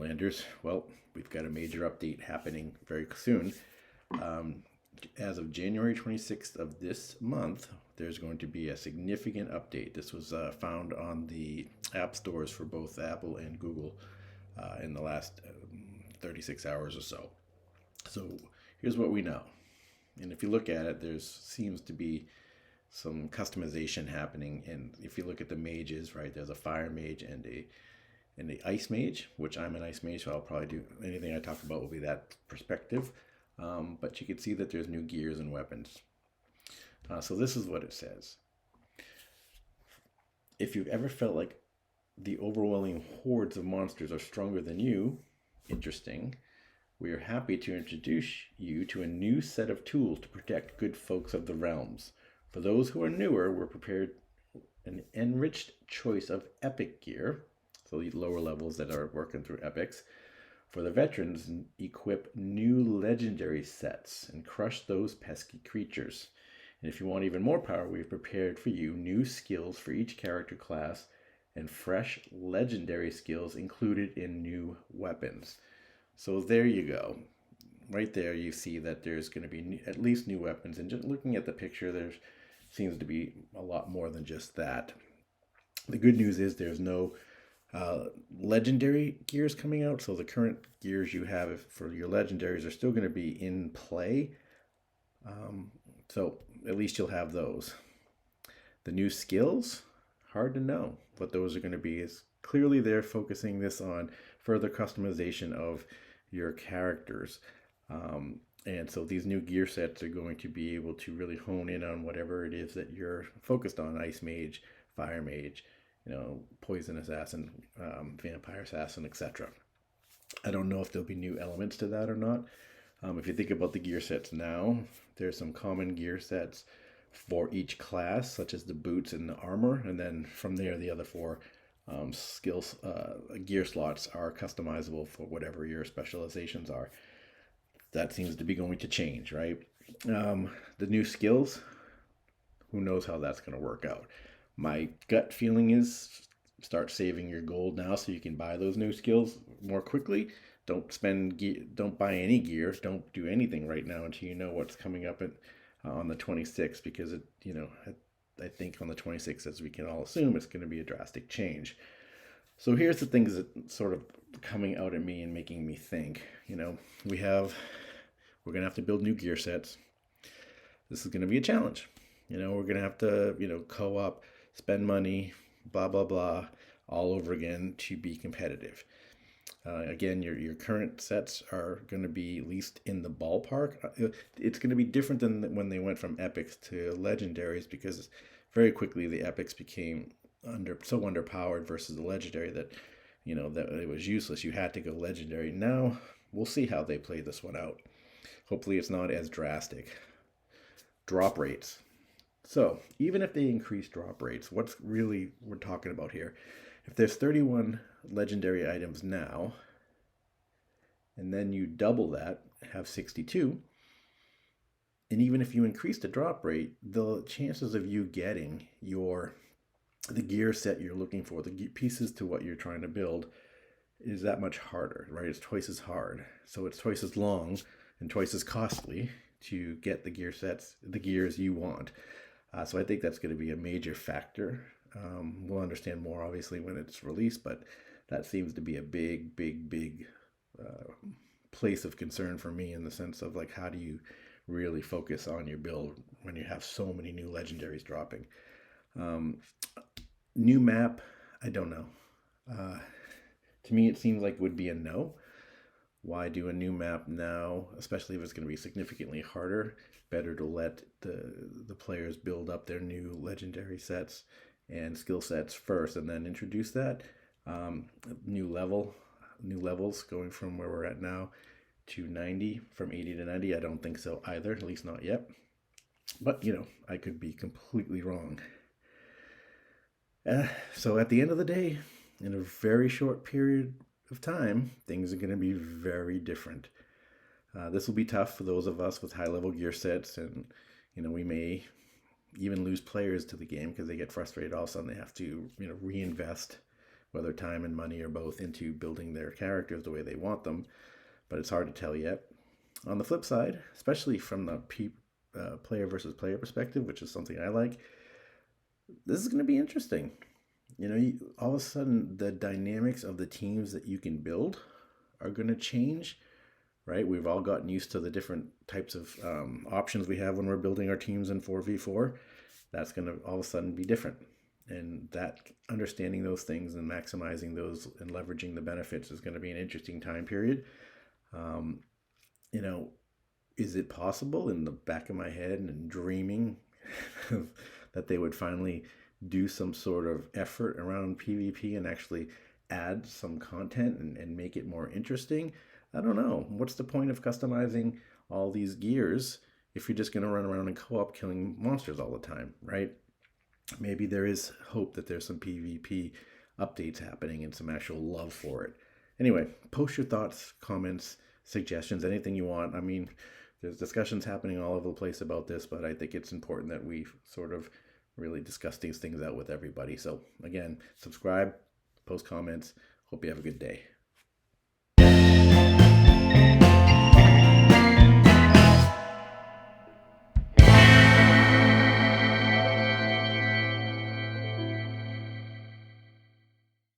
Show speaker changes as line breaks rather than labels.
Outlanders. Well, we've got a major update happening very soon. As of January 26th of this month, there's going to be a significant update. This was found on the app stores for both Apple and Google in the last 36 hours or so. So here's what we know. And if you look at it, there seems to be some customization happening. And if you look at the mages, right, there's a fire mage and the ice mage, which I'm an ice mage, so I'll probably do anything I talk about will be that perspective. But you can see that there's new gears and weapons. So this is what it says. If you've ever felt like the overwhelming hordes of monsters are stronger than you, interesting, we are happy to introduce you to a new set of tools to protect good folks of the realms. For those who are newer, we're prepared an enriched choice of epic gear, so the lower levels that are working through epics. For the veterans, equip new legendary sets and crush those pesky creatures. And if you want even more power, we've prepared for you new skills for each character class and fresh legendary skills included in new weapons. So there you go. Right there you see that there's going to be at least new weapons. And just looking at the picture, there seems to be a lot more than just that. The good news is there's no legendary gears coming out. So the current gears you have for your legendaries are still going to be in play. So at least you'll have those. The new skills, hard to know what those are going to be. Is clearly they're focusing this on further customization of your characters. And so these new gear sets are going to be able to really hone in on whatever it is that you're focused on. Ice mage, fire mage, poison assassin, vampire assassin, etc. I don't know if there'll be new elements to that or not. If you think about the gear sets now, there's some common gear sets for each class, such as the boots and the armor, and then from there the other four skills gear slots are customizable for whatever your specializations are. That seems to be going to change, right? The new skills, who knows how that's going to work out. My gut feeling is start saving your gold now so you can buy those new skills more quickly. Don't buy any gear. Don't do anything right now until you know what's coming up on the 26th, because I think on the 26th, as we can all assume, it's going to be a drastic change. So here's the things that sort of coming out at me and making me think. We're going to have to build new gear sets. This is going to be a challenge. We're going to have to, co-op, spend money, blah, blah, blah, all over again to be competitive. Again, your current sets are going to be at least in the ballpark. It's going to be different than when they went from epics to legendaries, because very quickly the epics became so underpowered versus the legendary that that it was useless. You had to go legendary. Now we'll see how they play this one out. Hopefully it's not as drastic. Drop rates. So even if they increase drop rates, what's really we're talking about here? If there's 31 legendary items now, and then you double that, have 62, and even if you increase the drop rate, the chances of you getting the gear set you're looking for, the pieces to what you're trying to build, is that much harder, right? It's twice as hard. So it's twice as long and twice as costly to get the gears you want. So I think that's going to be a major factor. We'll understand more, obviously, when it's released, but that seems to be a big place of concern for me, in the sense of like, how do you really focus on your build when you have so many new legendaries dropping? New map, I don't know. To me, it seems like it would be a no. Why do a new map now, especially if it's going to be significantly harder? Better to let the players build up their new legendary sets and skill sets first, and then introduce that. New levels going from where we're at now to 90, from 80 to 90. I don't think so either, at least not yet. But I could be completely wrong. So at the end of the day, in a very short period of time, things are going to be very different. This will be tough for those of us with high-level gear sets, and we may even lose players to the game because they get frustrated all of a sudden they have to reinvest whether time and money or both, into building their characters the way they want them, but it's hard to tell yet. On the flip side, especially from the player versus player perspective, which is something I like, this is going to be interesting. All of a sudden, the dynamics of the teams that you can build are going to change, right? We've all gotten used to the different types of options we have when we're building our teams in 4v4. That's going to all of a sudden be different. And that understanding those things and maximizing those and leveraging the benefits is going to be an interesting time period. Is it possible, in the back of my head and dreaming, that they would finally do some sort of effort around PvP and actually add some content and make it more interesting? I don't know. What's the point of customizing all these gears if you're just going to run around and co-op killing monsters all the time, right? Maybe there is hope that there's some PvP updates happening and some actual love for it. Anyway, post your thoughts, comments, suggestions, anything you want. I mean, there's discussions happening all over the place about this, but I think it's important that we sort of really discuss these things out with everybody. So again, subscribe, post comments. Hope you have a good day.